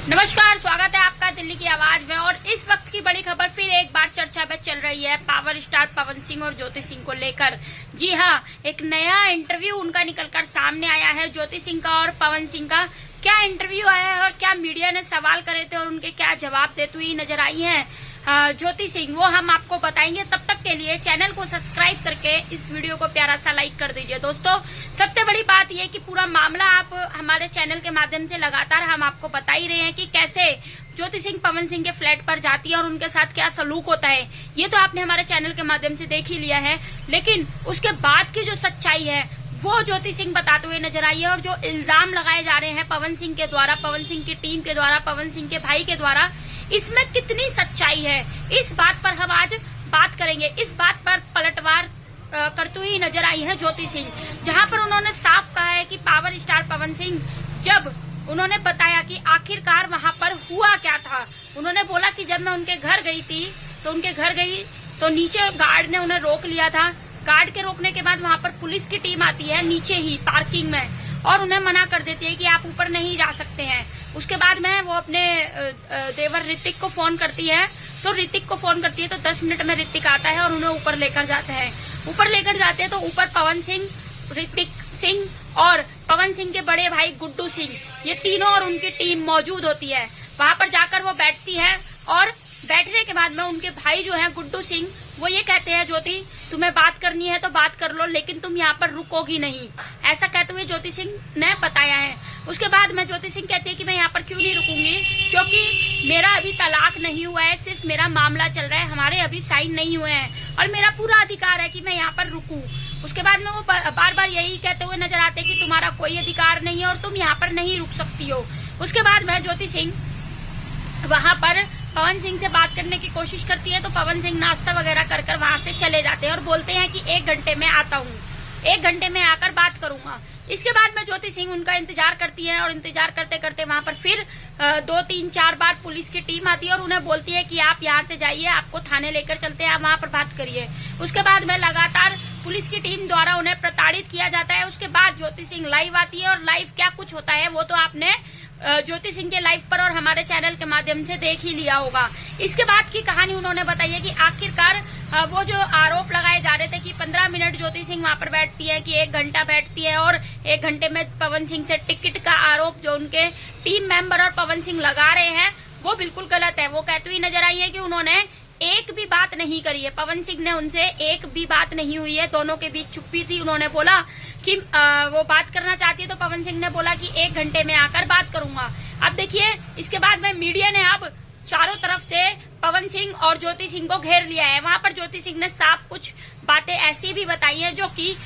नमस्कार, स्वागत है आपका दिल्ली की आवाज में। और इस वक्त की बड़ी खबर फिर एक बार चर्चा में चल रही है पावर स्टार पवन सिंह और ज्योति सिंह को लेकर। जी हाँ, एक नया इंटरव्यू उनका निकलकर सामने आया है। ज्योति सिंह का और पवन सिंह का क्या इंटरव्यू आया है और क्या मीडिया ने सवाल करे थे और उनके क्या जवाब देती हुई नजर आई है ज्योति सिंह, वो हम आपको बताएंगे। तब तक के लिए चैनल को सब्सक्राइब करके इस वीडियो को प्यारा सा लाइक कर दीजिए। दोस्तों, सबसे बड़ी बात यह कि पूरा मामला आप हमारे चैनल के माध्यम से लगातार हम आपको बता ही रहे हैं कि कैसे ज्योति सिंह पवन सिंह के फ्लैट पर जाती है और उनके साथ क्या सलूक होता है। ये तो आपने हमारे चैनल के माध्यम से देख ही लिया है, लेकिन उसके बाद की जो सच्चाई है वो ज्योति सिंह बताते हुए नजर आई है। और जो इल्जाम लगाए जा रहे हैं पवन सिंह के द्वारा, पवन सिंह की टीम के द्वारा, पवन सिंह के भाई के द्वारा, इसमें कितनी सच्चाई है, इस बात पर हम आज बात करेंगे। इस बात पर पलटवार करती हुई नजर आई है ज्योति सिंह, जहां पर उन्होंने साफ कहा है कि पावर स्टार पवन सिंह, जब उन्होंने बताया कि आखिरकार वहां पर हुआ क्या था, उन्होंने बोला कि जब मैं उनके घर गई थी तो नीचे गार्ड ने उन्हें रोक लिया था। गार्ड के रोकने के बाद वहां पर पुलिस की टीम आती है नीचे ही पार्किंग में और उन्हें मना कर देती है कि आप ऊपर नहीं जा सकते हैं। उसके बाद में वो अपने देवर ऋतिक को फोन करती है, तो ऋतिक को फोन करती है तो 10 मिनट में ऋतिक आता है और उन्हें ऊपर लेकर जाते हैं। ऊपर लेकर जाते हैं तो ऊपर पवन सिंह, ऋतिक सिंह और पवन सिंह के बड़े भाई गुड्डू सिंह, ये तीनों और उनकी टीम मौजूद होती है। वहां पर जाकर वो बैठती है और बैठने के बाद में उनके भाई जो है गुड्डू सिंह, वो ये कहते हैं ज्योति तुम्हें बात करनी है तो बात कर लो, लेकिन तुम यहाँ पर रुकोगी नहीं, ऐसा कहते हुए ज्योति सिंह ने बताया है। उसके बाद में ज्योति सिंह कहती है कि मैं यहाँ पर क्यों नहीं रुकूंगी, क्योंकि मेरा अभी तलाक नहीं हुआ है, सिर्फ मेरा मामला चल रहा है, हमारे अभी साइन नहीं हुए हैं और मेरा पूरा अधिकार है कि मैं यहाँ पर रुकूं। उसके बाद में वो बार बार यही कहते हुए नजर आते हैं कि तुम्हारा कोई अधिकार नहीं है और तुम यहाँ पर नहीं रुक सकती हो। उसके बाद में ज्योति सिंह वहां पर पवन सिंह से बात करने की कोशिश करती है, तो पवन सिंह नाश्ता वगैरह कर वहां से चले जाते हैं और बोलते हैं कि 1 घंटे में आता हूँ, 1 घंटे में आकर बात करूंगा। इसके बाद में ज्योति सिंह उनका इंतजार करती है और इंतजार करते करते वहां पर फिर 2, 3, 4 बार पुलिस की टीम आती है और उन्हें बोलती है कि आप यहाँ से जाइए, आपको थाने लेकर चलते हैं, आप वहां पर बात करिए। उसके बाद में लगातार पुलिस की टीम द्वारा उन्हें प्रताड़ित किया जाता है। उसके बाद ज्योति सिंह लाइव आती है और लाइव क्या कुछ होता है वो तो आपने ज्योति सिंह के लाइव पर और हमारे चैनल के माध्यम से देख ही लिया होगा। इसके बाद की कहानी उन्होंने बताई है कि आखिरकार वो जो आरोप लगाए जा रहे थे कि 15 मिनट ज्योति सिंह वहां पर बैठती है, कि 1 घंटा बैठती है और 1 घंटे में पवन सिंह से टिकट का आरोप जो उनके टीम मेंबर और पवन सिंह लगा रहे हैं वो बिल्कुल गलत है। वो कहती हुई नजर आई है कि उन्होंने एक भी बात नहीं करी है, पवन सिंह ने उनसे एक भी बात नहीं हुई है, दोनों के बीच चुप्पी थी। उन्होंने बोला कि वो बात करना चाहती है तो पवन सिंह ने बोला कि 1 घंटे में आकर बात करूंगा। अब देखिए, इसके बाद में मीडिया ने अब चारों तरफ से पवन सिंह और ज्योति सिंह को घेर लिया है। वहां पर ज्योति सिंह ने साफ कुछ बातें ऐसी भी बताई हैं जो कि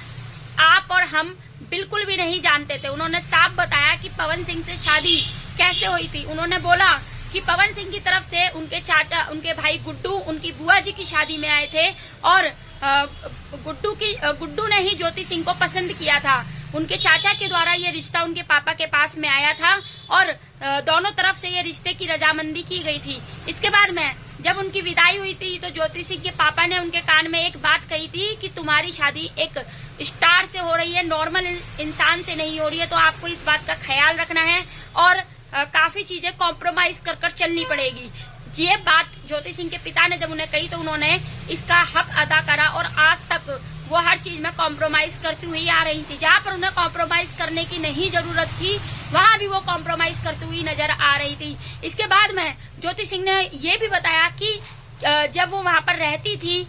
आप और हम बिल्कुल भी नहीं जानते थे। उन्होंने साफ बताया कि पवन सिंह से शादी कैसे हुई थी। उन्होंने बोला कि पवन सिंह की तरफ से उनके चाचा, उनके भाई गुड्डू, उनकी बुआ जी की शादी में आए थे और गुड्डू ने ही ज्योति सिंह को पसंद किया था। उनके चाचा के द्वारा ये रिश्ता उनके पापा के पास में आया था और दोनों तरफ से ये रिश्ते की रजामंदी की गई थी। इसके बाद में जब उनकी विदाई हुई थी तो ज्योति सिंह के पापा ने उनके कान में एक बात कही थी कि तुम्हारी शादी एक स्टार से हो रही है, नॉर्मल इंसान से नहीं हो रही है, तो आपको इस बात का ख्याल रखना है और काफी चीजें कॉम्प्रोमाइज कर चलनी पड़ेगी। ये बात ज्योति सिंह के पिता ने जब उन्हें कही तो उन्होंने इसका हक अदा करा और आज तक वो हर चीज में कॉम्प्रोमाइज करती हुई आ रही थी। जहाँ पर उन्हें कॉम्प्रोमाइज करने की नहीं जरूरत थी वहां भी वो कॉम्प्रोमाइज करती हुई नजर आ रही थी। इसके बाद में ज्योति सिंह ने ये भी बताया कि जब वो वहां पर रहती थी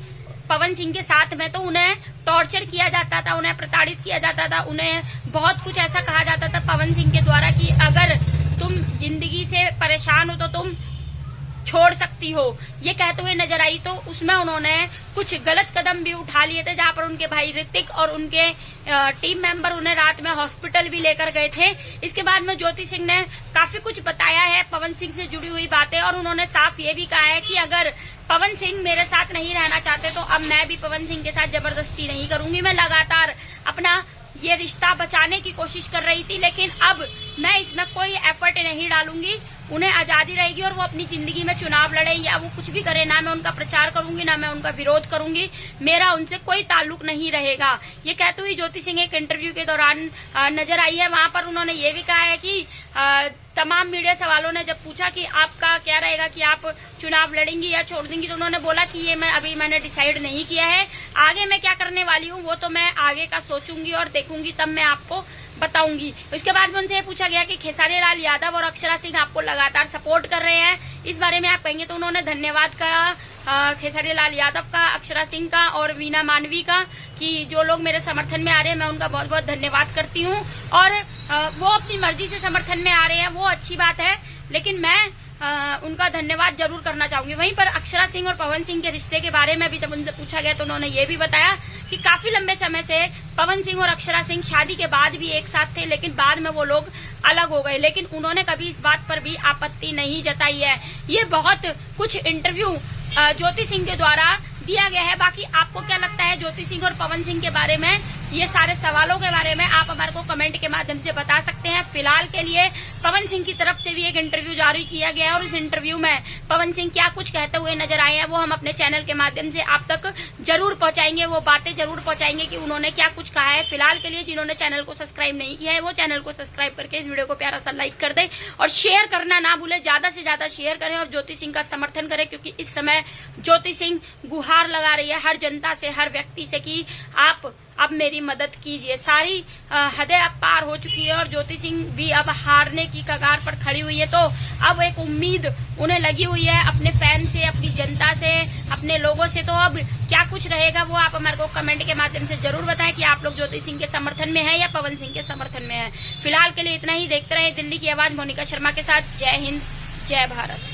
पवन सिंह के साथ में तो उन्हें टॉर्चर किया जाता था, उन्हें प्रताड़ित किया जाता था, उन्हें बहुत कुछ ऐसा कहा जाता था पवन सिंह के द्वारा कि अगर तुम जिंदगी से परेशान हो तो तुम छोड़ सकती हो। ये कहते हुए नजर आई तो उसमें उन्होंने कुछ गलत कदम भी उठा लिए थे, जहां पर उनके भाई ऋतिक और उनके टीम मेंबर उन्हें रात में हॉस्पिटल भी लेकर गए थे। इसके बाद में ज्योति सिंह ने काफी कुछ बताया है पवन सिंह से जुड़ी हुई बातें और उन्होंने साफ ये भी कहा है कि अगर पवन सिंह मेरे साथ नहीं रहना चाहते तो अब मैं भी पवन सिंह के साथ जबरदस्ती नहीं करूंगी। मैं लगातार अपना ये रिश्ता बचाने की कोशिश कर रही थी, लेकिन अब मैं इसमें कोई एफर्ट नहीं डालूंगी। उन्हें आजादी रहेगी और वो अपनी जिंदगी में चुनाव लड़े या वो कुछ भी करे, ना मैं उनका प्रचार करूंगी ना मैं उनका विरोध करूंगी, मेरा उनसे कोई ताल्लुक नहीं रहेगा। ये कहते हुए ज्योति सिंह एक इंटरव्यू के दौरान नजर आई है। वहां पर उन्होंने ये भी कहा है कि तमाम मीडिया सवालों ने जब पूछा कि आपका क्या रहेगा कि आप चुनाव लड़ेंगी या छोड़ देंगी, तो उन्होंने बोला कि ये मैंने डिसाइड नहीं किया है, आगे मैं क्या करने वाली हूँ वो तो मैं आगे का सोचूंगी और देखूंगी, तब मैं आपको बताऊंगी। उसके बाद में उनसे पूछा गया कि खेसारी लाल यादव और अक्षरा सिंह आपको लगातार सपोर्ट कर रहे हैं, इस बारे में आप कहेंगे, तो उन्होंने धन्यवाद करा खेसारी लाल यादव का, अक्षरा सिंह का और वीना मानवी का, कि जो लोग मेरे समर्थन में आ रहे हैं मैं उनका बहुत बहुत धन्यवाद करती हूँ, और वो अपनी मर्जी से समर्थन में आ रहे हैं, वो अच्छी बात है, लेकिन मैं उनका धन्यवाद जरूर करना चाहूंगी। वहीं पर अक्षरा सिंह और पवन सिंह के रिश्ते के बारे में भी जब उनसे पूछा गया तो उन्होंने ये भी बताया कि काफी लंबे समय से पवन सिंह और अक्षरा सिंह शादी के बाद भी एक साथ थे, लेकिन बाद में वो लोग अलग हो गए, लेकिन उन्होंने कभी इस बात पर भी आपत्ति नहीं जताई है। ये बहुत कुछ इंटरव्यू ज्योति सिंह के द्वारा दिया गया है। बाकी आपको क्या लगता है ज्योति सिंह और पवन सिंह के बारे में, ये सारे सवालों के बारे में आप हमारे को कमेंट के माध्यम से बता सकते हैं। फिलहाल के लिए पवन सिंह की तरफ से भी एक इंटरव्यू जारी किया गया है और इस इंटरव्यू में पवन सिंह क्या कुछ कहते हुए नजर आए हैं वो हम अपने चैनल के माध्यम से आप तक जरूर पहुंचाएंगे, वो बातें जरूर पहुंचाएंगे कि उन्होंने क्या कुछ कहा है। फिलहाल के लिए जिन्होंने चैनल को सब्सक्राइब नहीं किया है वो चैनल को सब्सक्राइब करके इस वीडियो को प्यारा सा लाइक कर दे और शेयर करना ना भूले, ज्यादा से ज्यादा शेयर करें और ज्योति सिंह का समर्थन करें, क्योंकि इस समय ज्योति सिंह गुहार लगा रही है हर जनता से, हर व्यक्ति से कि आप अब मेरी मदद कीजिए। सारी हदें अब पार हो चुकी है और ज्योति सिंह भी अब हारने की कगार पर खड़ी हुई है, तो अब एक उम्मीद उन्हें लगी हुई है अपने फैन से, अपनी जनता से, अपने लोगों से। तो अब क्या कुछ रहेगा वो आप हमारे को कमेंट के माध्यम से जरूर बताएं कि आप लोग ज्योति सिंह के समर्थन में है या पवन सिंह के समर्थन में है। फिलहाल के लिए इतना ही। देखते रहे दिल्ली की आवाज मोनिका शर्मा के साथ। जय हिंद, जय भारत।